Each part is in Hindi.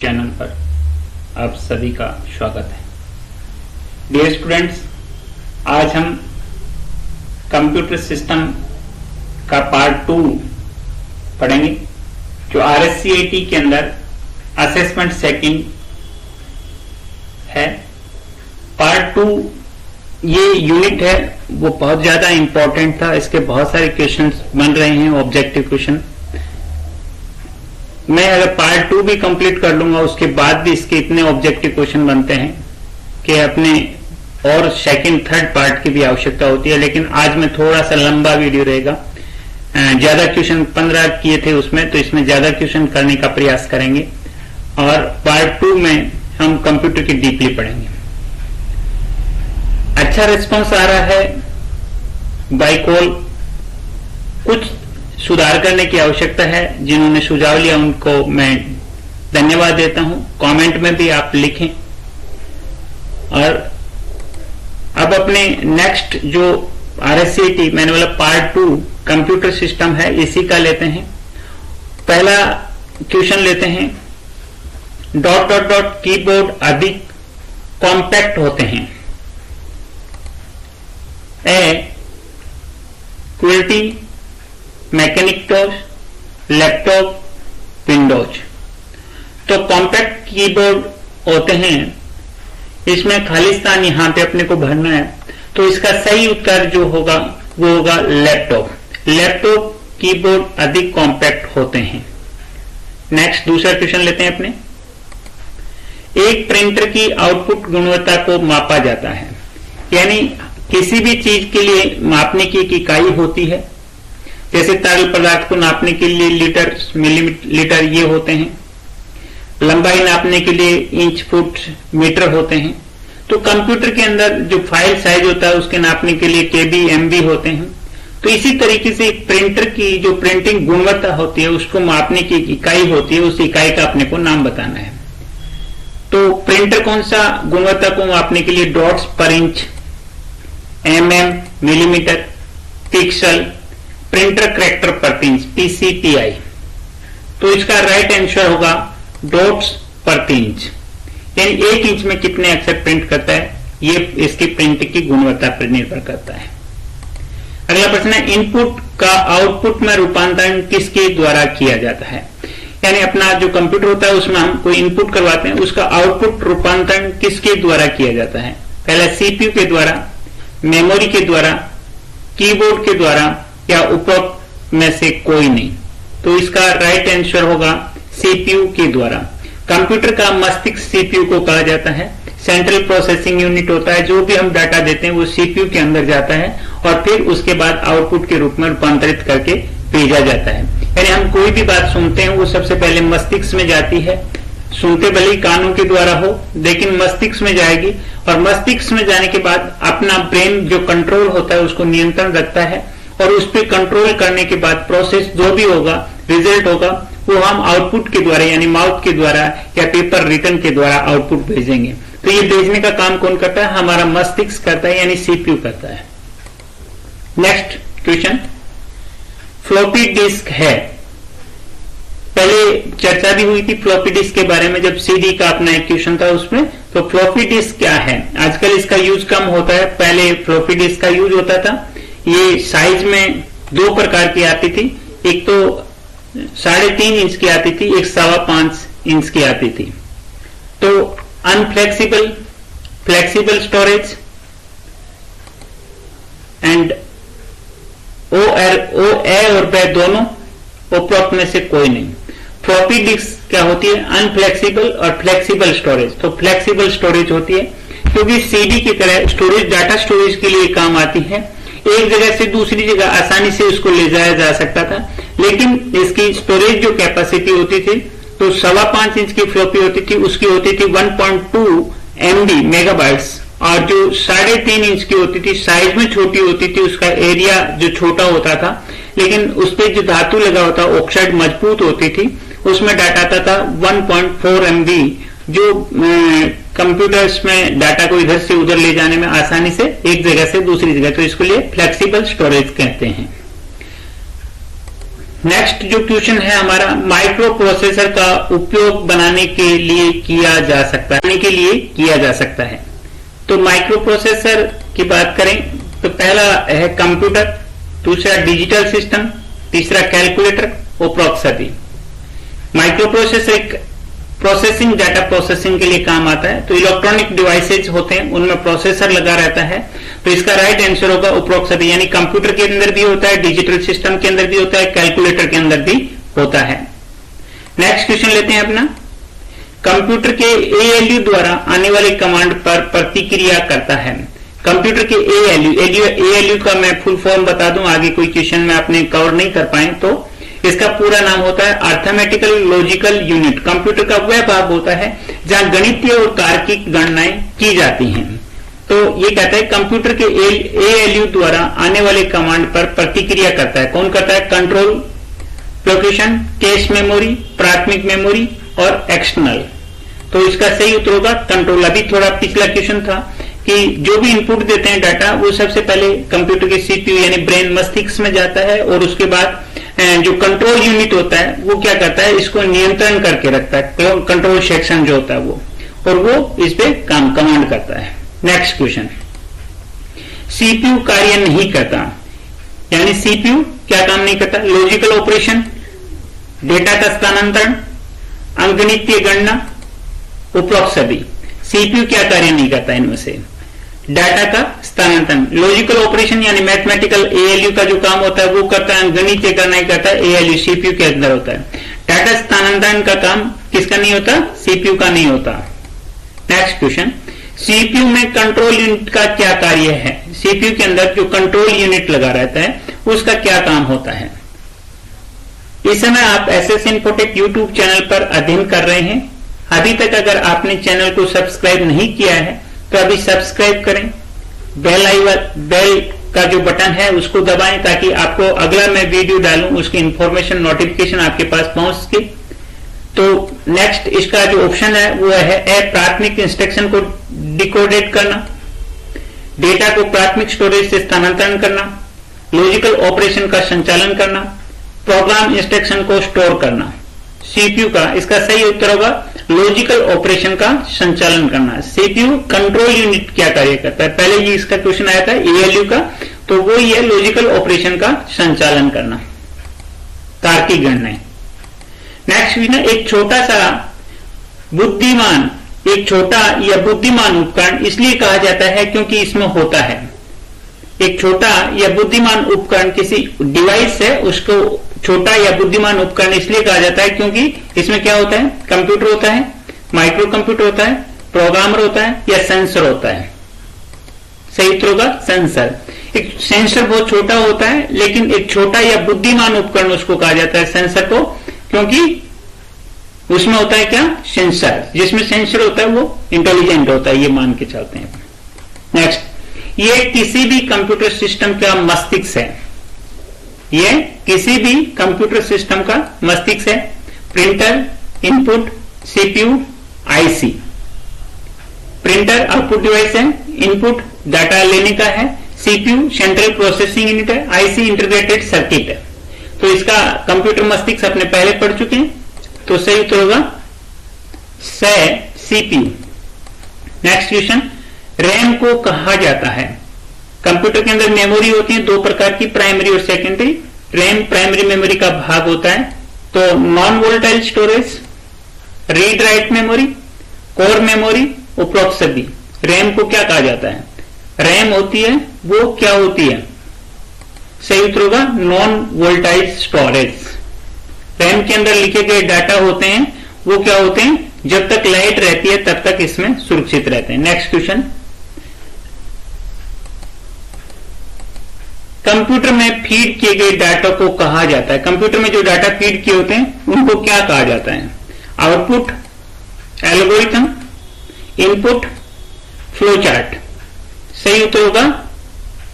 चैनल पर आप सभी का स्वागत है। डियर स्टूडेंट्स, आज हम कंप्यूटर सिस्टम का पार्ट 2 पढ़ेंगे, जो RSCAT के अंदर असेसमेंट सेटिंग है। पार्ट 2 ये यूनिट है, वो बहुत ज्यादा इंपॉर्टेंट था। इसके बहुत सारे क्वेश्चंस बन रहे हैं, ऑब्जेक्टिव क्वेश्चन। मैं अगर पार्ट 2 भी कंप्लीट कर लूंगा, उसके बाद भी इसके इतने ऑब्जेक्टिव क्वेश्चन बनते हैं कि अपने और सेकंड थर्ड पार्ट की भी आवश्यकता होती है। लेकिन आज में थोड़ा सा लंबा वीडियो रहेगा, ज्यादा क्वेश्चन 15 किए थे उसमें, तो इसमें ज्यादा क्वेश्चन करने का प्रयास करेंगे और पार्ट 2 में हम कंप्यूटर की डीपली पढ़ेंगे। अच्छा रिस्पांस आ रहा है बाय कॉल। कुछ सुधार करने की आवश्यकता है। जिन्होंने सुझाव लिया उनको मैं धन्यवाद देता हूं। कमेंट में भी आप लिखें। और अब अपने नेक्स्ट जो RSCAT मैंने बोला पार्ट 2 कंप्यूटर सिस्टम है, इसी का लेते हैं। पहला क्वेश्चन लेते हैं। डॉट डॉट डॉट कीबोर्ड अधिक कॉम्पैक्ट होते हैं। क्विल्टी, मैकेनिकटोस, लैपटॉप, विंडोज। तो कॉम्पैक्ट कीबोर्ड होते हैं, इसमें खालिस्तान यहां पे अपने को भरना है। तो इसका सही उत्तर जो होगा वो होगा लैपटॉप। लैपटॉप कीबोर्ड अधिक कॉम्पैक्ट होते हैं। नेक्स्ट दूसरा क्वेश्चन लेते हैं अपने। एक प्रिंटर की आउटपुट गुणवत्ता को मापा जाता है, यानी किसी भी चीज के लिए मापने की एक इकाई होती है। जैसे तरल पदार्थ को नापने के लिए लीटर, मिलीलीटर ये होते हैं। लंबाई नापने के लिए इंच, फुट, मीटर होते हैं। तो कंप्यूटर के अंदर जो फाइल साइज होता है उसके नापने के लिए केबी, एमबी होते हैं। तो इसी तरीके से प्रिंटर की जो प्रिंटिंग गुणवत्ता होती है उसको मापने की एक इकाई होती है। उस इकाई का अपने को नाम बताना है। तो प्रिंटर कौन सा गुणवत्ता को मापने के लिए डॉट्स पर inch, mm, millimetre, pixel, printer character पर इंच, PCPI। तो इसका राइट आंसर होगा डॉट्स पर इंच, यानी 1 इंच में कितने अक्षर प्रिंट करता है, ये इसकी प्रिंट की गुणवत्ता पर निर्भर करता है। अगला प्रश्न है, इनपुट का आउटपुट में रूपांतरण किसके द्वारा किया जाता है। यानी अपना जो कंप्यूटर होता है उसमें हम कोई इनपुट करवाते हैं, उसका आउटपुट रूपांतरण किसके द्वारा किया जाता है। पहला CPU के द्वारा, मेमोरी के द्वारा, कीबोर्ड के द्वारा, या उपरोक्त में से कोई नहीं। तो इसका राइट आंसर होगा CPU के द्वारा। कंप्यूटर का मस्तिष्क CPU को कहा जाता है। सेंट्रल प्रोसेसिंग यूनिट होता है। जो भी हम डाटा देते हैं वो CPU के अंदर जाता है और फिर उसके बाद आउटपुट के रूप में रूपांतरित करके भेजा जाता है। यानी हम कोई भी बात सुनते हैं वो सबसे पहले मस्तिष्क में जाती है। सुनते भले ही कानों के द्वारा हो, लेकिन मस्तिष्क में जाएगी और मस्तिष्क में जाने के बाद अपना ब्रेन जो कंट्रोल होता है उसको नियंत्रण रखता है और उस पर कंट्रोल करने के बाद प्रोसेस जो भी होगा, रिजल्ट होगा, वो हम आउटपुट के द्वारा यानी माउथ के द्वारा या पेपर रिटर्न के द्वारा आउटपुट भेजेंगे। तो ये भेजने का काम कौन करता है, हमारा मस्तिष्क करता है, यानी CPU करता है। नेक्स्ट क्वेश्चन, फ्लॉपी डिस्क है। पहले चर्चा भी हुई थी फ्लॉपी डिस्क के बारे में, जब CD का अपना एक क्वेश्चन था उसमें। तो फ्लॉपी डिस्क क्या है, आजकल इसका यूज कम होता है, पहले फ्लॉपी डिस्क का यूज होता था। ये साइज में 2 प्रकार की आती थी, एक तो 3.5 इंच की आती थी, एक 5.25 इंच की आती थी। तो अनफ्लेक्सिबल, फ्लेक्सिबल स्टोरेज एंड ए और बे दोनों, उपरोक्त में से कोई नहीं। फ्लॉपी डिस्क क्या होती है, अनफ्लेक्सिबल और फ्लेक्सिबल स्टोरेज। तो फ्लेक्सिबल स्टोरेज होती है क्योंकि CD की तरह स्टोरेज, डाटा स्टोरेज के लिए काम आती है। एक जगह से दूसरी जगह आसानी से उसको ले जाया जा सकता था, लेकिन इसकी स्टोरेज जो कैपेसिटी होती थी तो 5.25 इंच की फ्लॉपी होती थी, उसकी होती थी 1.2 MB मेगाबाइट्स। और जो 3.5 इंच की होती थी, साइज में छोटी होती थी, उसका एरिया जो छोटा होता था, लेकिन उस पर जो धातु लगा होता ऑक्साइड मजबूत होती थी, उसमें डाटा आता था 1.4 MB, जो कंप्यूटर्स में डाटा को इधर से उधर ले जाने में आसानी से एक जगह से दूसरी जगह, तो इसके लिए फ्लेक्सिबल स्टोरेज कहते हैं। नेक्स्ट जो क्वेश्चन है हमारा, माइक्रो प्रोसेसर का उपयोग बनाने के लिए किया जा सकता है। तो माइक्रो प्रोसेसर की बात करें तो पहला है कंप्यूटर, दूसरा डिजिटल सिस्टम, तीसरा कैलकुलेटर और प्रॉक्सरी। माइक्रो प्रोसेसर एक प्रोसेसिंग, डाटा प्रोसेसिंग के लिए काम आता है। तो इलेक्ट्रॉनिक डिवाइसेज होते हैं, उनमें प्रोसेसर लगा रहता है। तो इसका राइट आंसर होगा प्रोक्सरी, यानी कंप्यूटर के अंदर भी होता है, डिजिटल सिस्टम के अंदर भी होता है, कैलकुलेटर के अंदर भी होता है। नेक्स्ट क्वेश्चन लेते हैं अपना, कंप्यूटर के एएलयू द्वारा आने वाले कमांड पर प्रतिक्रिया करता है। कंप्यूटर के एएलयू का मैं फुल फॉर्म बता दूं, आगे कोई क्वेश्चन में आपने कवर नहीं कर पाए तो इसका पूरा नाम होता है अर्थमेटिकल लॉजिकल यूनिट। कंप्यूटर का वह भाग होता है जहां गणितीय और तार्किक गणनाएं की जाती हैं। तो ये कहता है कंप्यूटर के एएलयू द्वारा आने वाले कमांड पर प्रतिक्रिया करता है। कौन करता है? कंट्रोल, लोकेशन, कैश मेमोरी, प्राथमिक मेमोरी और एक्सटर्नल। तो इसका सही उत्तर होगा कंट्रोल। अभी थोड़ा पिछला क्वेश्चन था कि जो भी इनपुट देते हैं डाटा, वो सबसे पहले कंप्यूटर के सीपीयू यानी ब्रेन मस्तिष्क में जाता है और उसके बाद जो कंट्रोल यूनिट होता है वो क्या करता है, इसको नियंत्रण करके रखता है, कंट्रोल सेक्शन जो होता है वो, और वो इस पे कमांड करता है। नेक्स्ट क्वेश्चन, सीपीयू कार्य नहीं करता, यानी सीपीयू क्या काम नहीं करता? लॉजिकल ऑपरेशन, डेटा का स्थानांतरण, अंकगणितीय गणना, उपरोक्त सभी। सीपीयू क्या कार्य नहीं करता इनमें से? डाटा का स्थानांतरण। लॉजिकल ऑपरेशन यानी मैथमेटिकल एएलयू का जो काम होता है वो करता है, गणितीय गणना करता है एएलयू, सीपीयू के अंदर होता है। डाटा स्थानांतरण का काम किसका नहीं होता? सीपीयू का नहीं होता। नेक्स्ट क्वेश्चन, सीपीयू में कंट्रोल यूनिट का क्या कार्य है? सीपीयू के अंदर जो कंट्रोल यूनिट लगा रहता है उसका क्या काम होता है? इस समय आप एसएस इन्फोटेक यूट्यूब चैनल पर अध्ययन कर रहे हैं। अभी तक अगर आपने चैनल को सब्सक्राइब नहीं किया है तो अभी सब्सक्राइब करें, बेल का जो बटन है उसको दबाएं ताकि आपको अगला मैं वीडियो डालूं उसकी इंफॉर्मेशन नोटिफिकेशन आपके पास पहुंच सके। तो नेक्स्ट इसका जो ऑप्शन है वो है प्राथमिक इंस्ट्रक्शन को डिकोडेड करना, डेटा को प्राथमिक स्टोरेज से स्थानांतरण करना, लॉजिकल ऑपरेशन का संचालन करना, प्रोग्राम इंस्ट्रक्शन को स्टोर करना। सीपीयू का इसका सही उत्तर होगा लॉजिकल ऑपरेशन का संचालन करना। सीपीयू कंट्रोल यूनिट क्या कार्य करता है? पहले ये इसका क्वेश्चन आया था एएलयू का, तो वो ही है लॉजिकल ऑपरेशन का संचालन करना, तार्किक गणनाएं। नेक्स्ट भी ना, एक छोटा सा बुद्धिमान, एक छोटा या बुद्धिमान उपकरण इसलिए कहा जाता है क्योंकि इसमें होता है, एक छोटा या बुद्धिमान उपकरण किसी डिवाइस है उसको छोटा या बुद्धिमान उपकरण इसलिए कहा जाता है क्योंकि इसमें क्या होता है? कंप्यूटर होता है, माइक्रो कंप्यूटर होता है, प्रोग्रामर होता है या सेंसर होता है। सही उत्तर होगा सेंसर। एक सेंसर बहुत छोटा होता है लेकिन एक छोटा या बुद्धिमान उपकरण उसको कहा जाता है सेंसर को, क्योंकि उसमें होता है क्या? सेंसर। जिसमें सेंसर होता है वो इंटेलिजेंट होता है, ये मान के चलते हैं। नेक्स्ट, ये किसी भी कंप्यूटर सिस्टम का मस्तिष्क है। ये किसी भी कंप्यूटर सिस्टम का मस्तिष्क है। Printer, input, CPU, IC. Printer output device है, इनपुट डाटा लेने का है, सीपीयू सेंट्रल प्रोसेसिंग यूनिट है, आईसी इंटीग्रेटेड सर्किट है। तो इसका कंप्यूटर मस्तिष्क अपने पहले पढ़ चुके हैं, तो सही उत्तर होगा सीपीयू। नेक्स्ट क्वेश्चन, रैम को कहा जाता है? कंप्यूटर के अंदर मेमोरी होती है दो प्रकार की, प्राइमरी और सेकेंडरी। रैम प्राइमरी मेमोरी का भाग होता है। तो non volatile storage, read write memory, core memory, उपरोक्त सभी। रैम को क्या कहा जाता है? रैम होती है वो क्या होती है? सही उत्तर होगा नॉन वोलेटाइल स्टोरेज। रैम के अंदर लिखे गए डाटा होते हैं वो क्या होते हैं? जब तक लाइट रहती है तब तक इसमें सुरक्षित रहते हैं। नेक्स्ट क्वेश्चन, कंप्यूटर में फीड किए गए डाटा को कहा जाता है? कंप्यूटर में जो डाटा फीड किए होते हैं उनको क्या कहा जाता है? Output, algorithm, input, flow chart. सही उत्तर होगा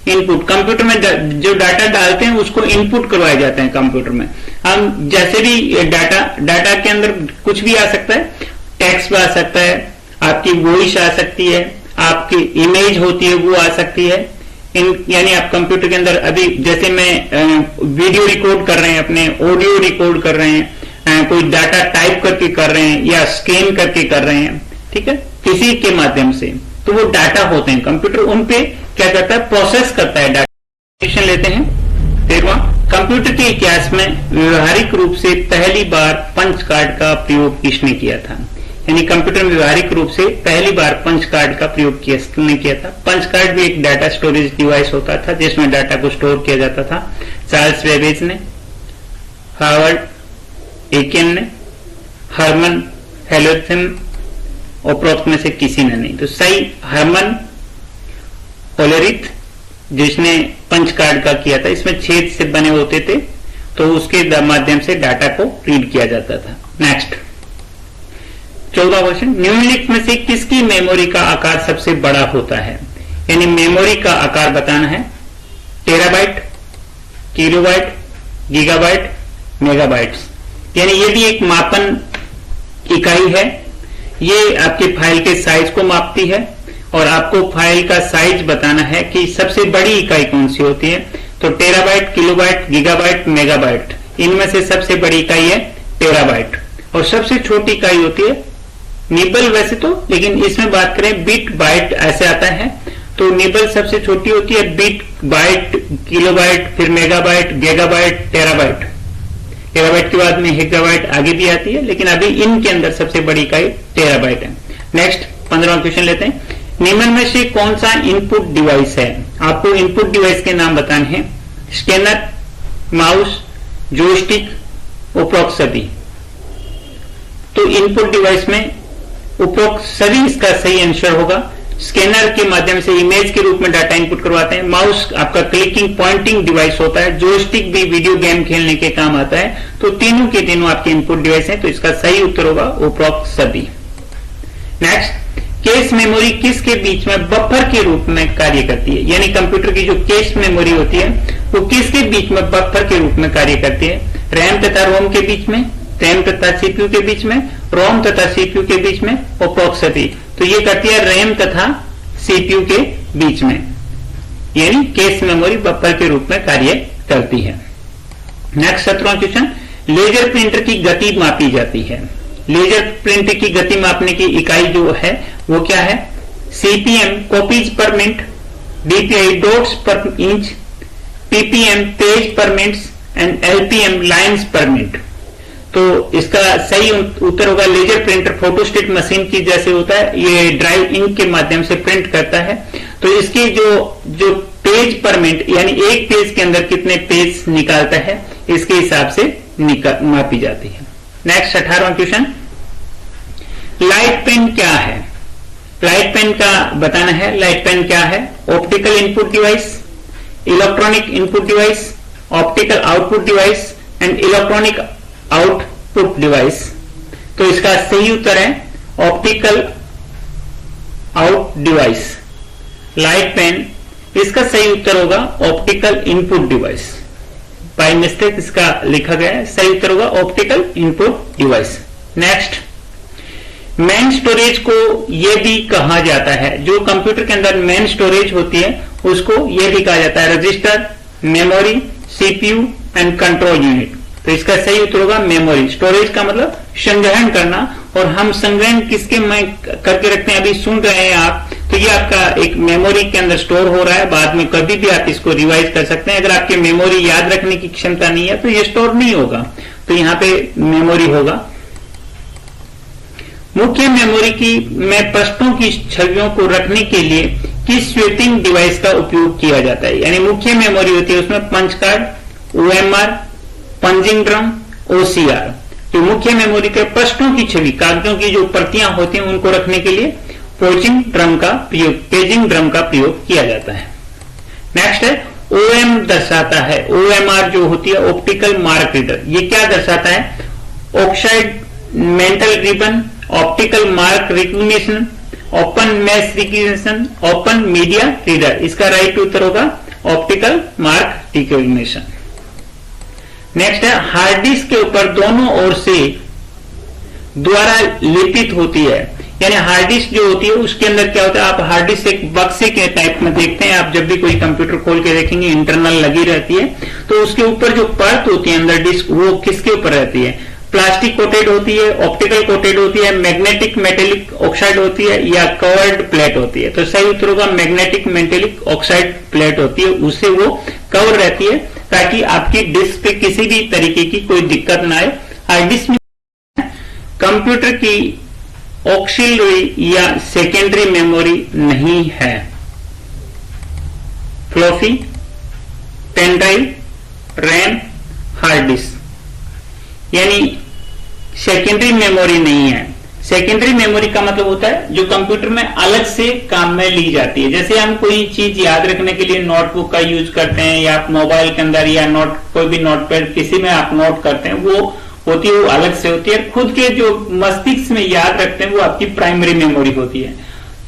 इनपुट। कंप्यूटर में जो डाटा डालते हैं उसको इनपुट करवाए जाते हैं कंप्यूटर में। हम जैसे भी डाटा के अंदर कुछ भी आ सकता है, टेक्स्ट आ सकता है, आपकी वॉइस आ सकती है, आपकी इमेज होती है वो आ सकती है, यानी आप कंप्यूटर के अंदर अभी जैसे मैं वीडियो रिकॉर्ड कर रहे हैं, अपने ऑडियो रिकॉर्ड कर रहे हैं, कोई डाटा टाइप करके कर रहे हैं या स्कैन करके कर रहे हैं, ठीक है, किसी के माध्यम से, तो वो डाटा होते हैं, कंप्यूटर उन पे क्या करता है, प्रोसेस करता है डाटा। लेते हैं 13वां, कंप्यूटर के इतिहास में व्यवहारिक रूप से पहली बार पंच कार्ड का प्रयोग किसने किया था? यानी कंप्यूटर में व्यवहारिक रूप से पहली बार पंच कार्ड का प्रयोग किसने किया था? पंच कार्ड भी एक डाटा स्टोरेज डिवाइस होता था जिसमें डाटा को स्टोर किया जाता था। चार्ल्स बेबेज ने, हार्वर्ड एकियन ने, हरमन हेलोथिम, उपरोक्त में से किसी ने नहीं। तो सही हरमन ओलेरिथ, जिसने पंच कार्ड का किया था, इसमें छेद से बने होते थे तो उसके माध्यम से डाटा को रीड किया जाता था। नेक्स्ट 14वां क्वेश्चन, निम्नलिखित में से किसकी मेमोरी का आकार सबसे बड़ा होता है? यानी मेमोरी का आकार बताना है। Terabyte, kilobyte, gigabyte, megabytes. यानी ये भी एक मापन इकाई है, ये आपके फाइल के साइज को मापती है और आपको फाइल का साइज बताना है कि सबसे बड़ी इकाई कौन सी होती है। तो टेराबाइट, किलोबाइट, गीगाबाइट, मेगाबाइट, इनमें से सबसे बड़ी इकाई है टेराबाइट और सबसे छोटी इकाई होती है निबल। वैसे तो लेकिन इसमें बात करें बिट बाइट ऐसे आता है, तो निबल सबसे छोटी होती है, बिट बाइट, किलोबाइट, फिर मेगाबाइट, गीगाबाइट, टेराबाइट। टेराबाइट के बाद में हेक्साबाइट आगे भी आती है, लेकिन अभी इनके अंदर सबसे बड़ी इकाई टेराबाइट है। नेक्स्ट 15वां क्वेश्चन लेते हैं, निम्न में से कौन सा इनपुट डिवाइस है? आपको इनपुट डिवाइस के नाम बताने हैं। स्कैनर, माउस, जॉयस्टिक, उपरोक्त सभी। तो इनपुट डिवाइस में उपरोक्त सभी इसका सही आंसर होगा। स्कैनर के माध्यम से इमेज के रूप में डाटा इनपुट करवाते हैं। माउस आपका क्लिकिंग पॉइंटिंग डिवाइस होता है। जॉयस्टिक भी वीडियो गेम खेलने के काम आता है। तो तीनों के तीनों आपके इनपुट डिवाइस हैं, तो इसका सही उत्तर होगा उपरोक्त सभी। नेक्स्ट, कैश मेमोरी किसके बीच में बफर के रूप में कार्य करती है? यानी कंप्यूटर की जो कैश मेमोरी होती है वो किसके बीच में बफर के रूप में कार्य करती है? रैम तथा रोम के बीच में, रैम तथा सीपीयू के बीच में, रोम तथा सीपीयू के बीच में, उपरोक्त सभी। तो ये करती है रैम तथा सीपीयू के बीच में, यानी कैश मेमोरी बफर के रूप में कार्य करती है। नेक्स्ट 17वां क्वेश्चन, लेजर प्रिंटर की गति मापी जाती है। लेजर प्रिंटर की गति मापने की इकाई जो है वो क्या है? सीपीएम कॉपीज पर मिनट, डीपीआई डॉट्स पर इंच, पीपीएम पेज पर मिनट्स एंड एलपीएम लाइन्स पर मिनट। तो इसका सही उत्तर होगा लेजर प्रिंटर फोटोस्टेट मशीन की जैसे होता है, ये ड्राइव इंक के माध्यम से प्रिंट करता है। तो इसकी जो पेज पर मिनट यानी एक पेज के अंदर कितने पेज निकालता है इसके हिसाब से मापी जाती है। नेक्स्ट 18वां क्वेश्चन, लाइट पेन क्या है? लाइट पेन का बताना है। लाइट पेन क्या है? Optical input device, electronic input device, optical output device and electronic output device. तो इसका सही उत्तर है optical out device. Light pen, इसका सही उत्तर होगा optical input device. By mistake इसका लिखा गया है, सही उत्तर होगा optical input device. Next, main storage को यह भी कहा जाता है, जो कंप्यूटर के अंदर मेन स्टोरेज होती है उसको यह भी कहा जाता है register, memory, CPU and control unit. तो इसका सही उत्तर होगा मेमोरी। स्टोरेज का मतलब संग्रहण करना, और हम संग्रहण किसके में करके रखते हैं अभी सुन रहे हैं आप, तो ये आपका एक मेमोरी के अंदर स्टोर हो रहा है। बाद में कभी भी आप इसको रिवाइज कर सकते हैं। अगर आपकी मेमोरी याद रखने की क्षमता नहीं है तो ये स्टोर नहीं होगा, तो यहां पे मेमोरी होगा। मुख्य मेमोरी की में पृष्ठों की छवियों को रखने के लिए किस स्वीपिंग डिवाइस का उपयोग किया जाता है? यानी मुख्य मेमोरी होती है उसमें punch card, OMR, punching drum, OCR. तो मुख्य मेमोरी के पृष्ठों की छवि, कागजों की जो प्रतियां होती हैं उनको रखने के लिए पेजिंग ड्रम का प्रयोग किया जाता है। नेक्स्ट है ओएम दर्शाता है, ओएमआर जो होती है ऑप्टिकल मार्क रीडर। ये क्या दर्शाता है? Oxide metal ribbon, optical mark recognition, open mash recognition, open media reader. इसका राइट उत्तर होगा ऑप्टिकल मार्क रिकग्निशन। नेक्स्ट है हार्ड डिस्क के ऊपर दोनों ओर से द्वारा लेपित होती है, यानी हार्ड डिस्क जो होती है उसके अंदर क्या होता है, आप हार्ड डिस्क एक बक्से के टाइप में देखते हैं, आप जब भी कोई कंप्यूटर खोल के देखेंगे इंटरनल लगी रहती है, तो उसके ऊपर जो परत होती है अंदर डिस्क, वो किसके ऊपर रहती है, प्लास्टिक कोटेड होती है, ऑप्टिकल कोटेड होती है, मैग्नेटिक मेटेलिक ऑक्साइड होती है, या कवर्ड प्लेट होती है। तो सही उत्तर होगा मैग्नेटिक मेटेलिक ऑक्साइड प्लेट होती है, उससे वो कवर रहती है ताकि आपकी डिस्क पे किसी भी तरीके की कोई दिक्कत ना आए। हार्ड डिस्क में कंप्यूटर की ऑक्सिलरी या सेकेंडरी मेमोरी नहीं है। Floppy, pen drive, RAM, hard disk, यानी सेकेंडरी मेमोरी नहीं है। सेकेंडरी मेमोरी का मतलब होता है जो कंप्यूटर में अलग से काम में ली जाती है। जैसे हम कोई चीज याद रखने के लिए नोटबुक का यूज करते हैं, या आप मोबाइल के अंदर या नोट कोई भी नोटपैड किसी में आप नोट करते हैं, वो होती है, वो अलग से होती है। खुद के जो मस्तिष्क में याद रखते हैं वो आपकी प्राइमरी मेमोरी होती है।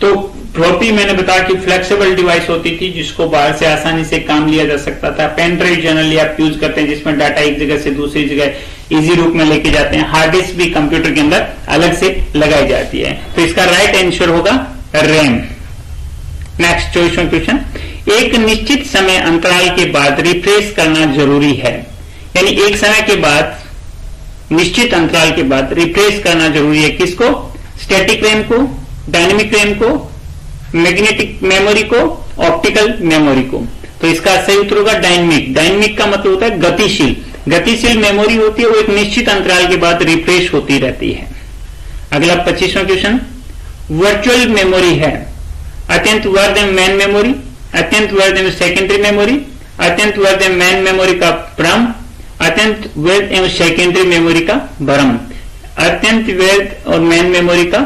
तो फ्लॉपी मैंने बताया कि फ्लेक्सिबल डिवाइस होती थी जिसको बाहर से आसानी से काम लिया जा सकता था। पेन ड्राइव जनरली आप यूज करते हैं जिसमें डाटा एक जगह से दूसरी जगह इजी रूप में लेके जाते हैं। हार्ड डिस्क भी कंप्यूटर के अंदर अलग से लगाई जाती है। तो इसका राइट आंसर होगा रैम। नेक्स्ट 24वां क्वेश्चन, एक निश्चित समय अंतराल के बाद रिफ्रेश करना जरूरी है, यानी एक समय के बाद निश्चित अंतराल के बाद रिफ्रेश करना जरूरी है। किसको? स्टैटिक रैम को, डायनेमिक रैम को, मैग्नेटिक मेमोरी को, ऑप्टिकल मेमोरी को। तो इसका सही उत्तर होगा डायनेमिक। डायनेमिक का मतलब होता है गतिशील। गतिशील मेमोरी होती है, वो एक निश्चित अंतराल के बाद रिफ्रेश होती रहती है। अगला 25वां क्वेश्चन, वर्चुअल मेमोरी है अत्यंत वर्ध एवं मैन मेमोरी, अत्यंत वर्ध एवं सेकेंडरी मेमोरी, अत्यंत वर्ध एवं मैन मेमोरी का भ्रम, अत्यंत वर्ध एवं सेकेंडरी मेमोरी का भ्रम, अत्यंत वर्ध और मैन मेमोरी का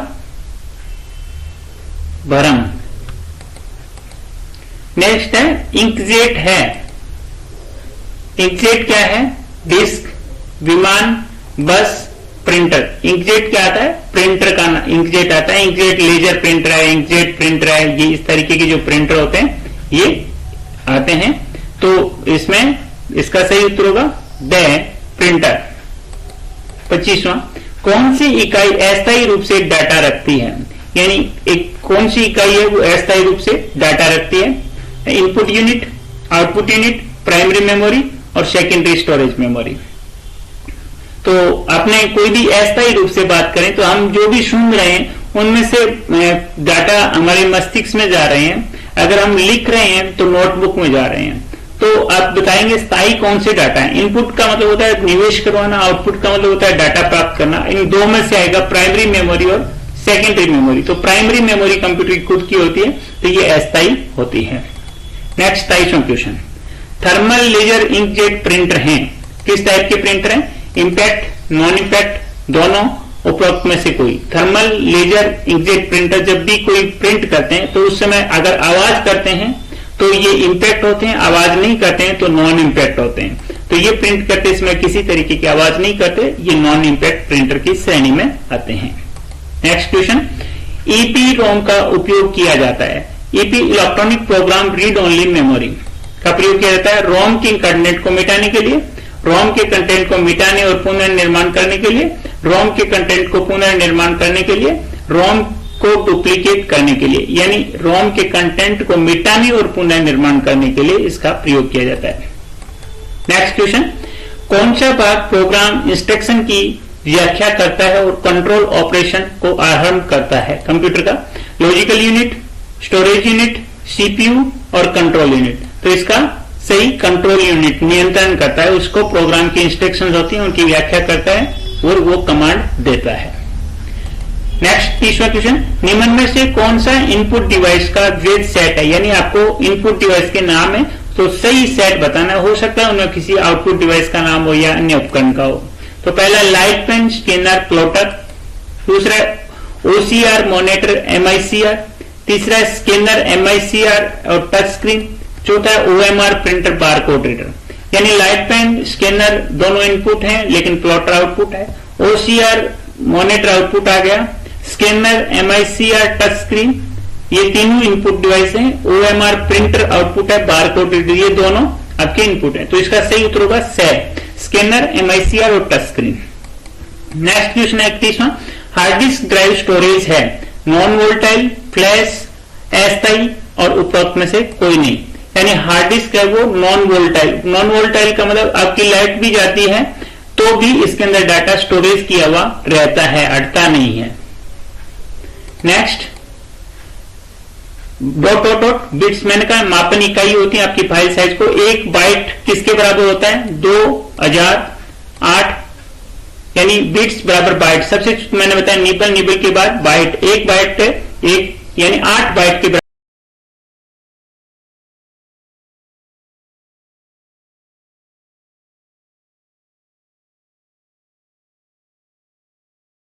भ्रम। नेक्स्ट है इंकजेट है। इंकजेट क्या है? डिस्क, विमान, बस, प्रिंटर। इंकजेट क्या आता है? प्रिंटर का इंकजेट आता है। इंकजेट लेजर प्रिंटर है, इंकजेट प्रिंटर है, ये इस तरीके के जो प्रिंटर होते हैं ये आते हैं। तो इसमें इसका सही उत्तर होगा द प्रिंटर। 25वां, कौन सी इकाई अस्थायी रूप से डाटा रखती है, यानी एक कौन सी इकाई है वो अस्थायी रूप से डाटा रखती है? Input unit, output unit, primary memory और सेकेंडरी स्टोरेज मेमोरी। तो आपने कोई भी अस्थायी रूप से बात करें तो हम जो भी सुन रहे हैं उनमें से डाटा हमारे मस्तिष्क में जा रहे हैं। अगर हम लिख रहे हैं तो नोटबुक में जा रहे हैं। तो आप बताएंगे स्थायी कौन से डाटा है? इनपुट का मतलब होता है निवेश करवाना, आउटपुट का मतलब होता है डाटा प्राप्त करना। इन दो में से आएगा प्राइमरी मेमोरी और सेकेंडरी मेमोरी। तो प्राइमरी मेमोरी कंप्यूटर की खुद की होती है, तो ये अस्थायी होती है। नेक्स्ट 23वां question, thermal laser inkjet printer हैं। किस टाइप के प्रिंटर हैं? इंपैक्ट, नॉन इंपैक्ट, दोनों, उपरोक्त में से कोई। थर्मल लेजर इंकजेट प्रिंटर जब भी कोई प्रिंट करते हैं तो उस समय अगर आवाज करते हैं तो ये इंपैक्ट होते हैं, आवाज नहीं करते हैं तो नॉन इंपैक्ट होते हैं। तो ये प्रिंट करते समय किसी तरीके की आवाज नहीं करते, ये नॉन इंपैक्ट प्रिंटर की श्रेणी में आते हैं। नेक्स्ट क्वेश्चन, ईपीरोम का उपयोग किया जाता है। EP electronic program read only memory का प्रयोग किया जाता है रोम के कंटेंट को मिटाने के लिए, रोम के कंटेंट को मिटाने और पुनर्निर्माण करने के लिए, रोम के कंटेंट को पुनर्निर्माण करने के लिए, रोम को डुप्लीकेट करने के लिए, यानी रोम के कंटेंट को मिटाने और पुनर्निर्माण करने के लिए इसका प्रयोग किया जाता है। नेक्स्ट क्वेश्चन, कौन सा भाग प्रोग्राम इंस्ट्रक्शन की व्याख्या करता है और कंट्रोल ऑपरेशन को आरंभ करता है कंप्यूटर का? Logical unit, storage unit, CPU और कंट्रोल यूनिट। तो इसका सही कंट्रोल यूनिट नियंत्रण करता है, उसको प्रोग्राम की इंस्ट्रक्शंस होती हैं उनकी व्याख्या करता है और वो कमांड देता है। नेक्स्ट 30वां क्वेश्चन, निम्न में से कौन सा इनपुट डिवाइस का वैध सेट है, यानी आपको इनपुट डिवाइस के नाम है तो सही सेट बताना। हो सकता है उनमें किसी आउटपुट डिवाइस का नाम हो या अन्य उपकरण का हो। तो पहला लाइट पेन, स्कैनर, प्लॉटर, दूसरा ओसीआर, मॉनिटर, एमआईसीआर, तीसरा स्कैनर, एमआईसीआर और टच स्क्रीन, चौथा ओएमआर, प्रिंटर, बारकोड रीडर। यानी लाइट पेन, स्कैनर दोनों इनपुट हैं लेकिन प्लॉटर आउटपुट है, ओसीआर मॉनिटर आउटपुट आ गया, स्कैनर, एमआईसीआर, टच स्क्रीन ये तीनों इनपुट डिवाइस हैं, ओएमआर प्रिंटर आउटपुट है, बारकोड रीडर ये दोनों आपके इनपुट है। तो इसका सही उत्तर होगा स्कैनर, एमआईसीआर और टच स्क्रीन। नेक्स्ट क्वेश्चन है 31वां, हार्ड डिस्क ड्राइव स्टोरेज है नॉन वोल्टाइल, फ्लैश, अस्थायी और उपरोक्त में से कोई नहीं। यानी हार्ड डिस्क है वो नॉन वोल्टाइल। नॉन वोल्टाइल का मतलब आपकी लाइट भी जाती है तो भी इसके अंदर डाटा स्टोरेज किया हुआ रहता है, अटता नहीं है। Next, dot dot dot bits, मैंने कहा मापन इकाई होती है आपकी फाइल साइज को। 1 बाइट किसके बराबर होता है? 2008, यानी बिट्स बराबर बाइट। सबसे मैंने बताया निबल, निबल के बाद बाइट, 1 बाइट 1 यानी 8 बाइट के बराबर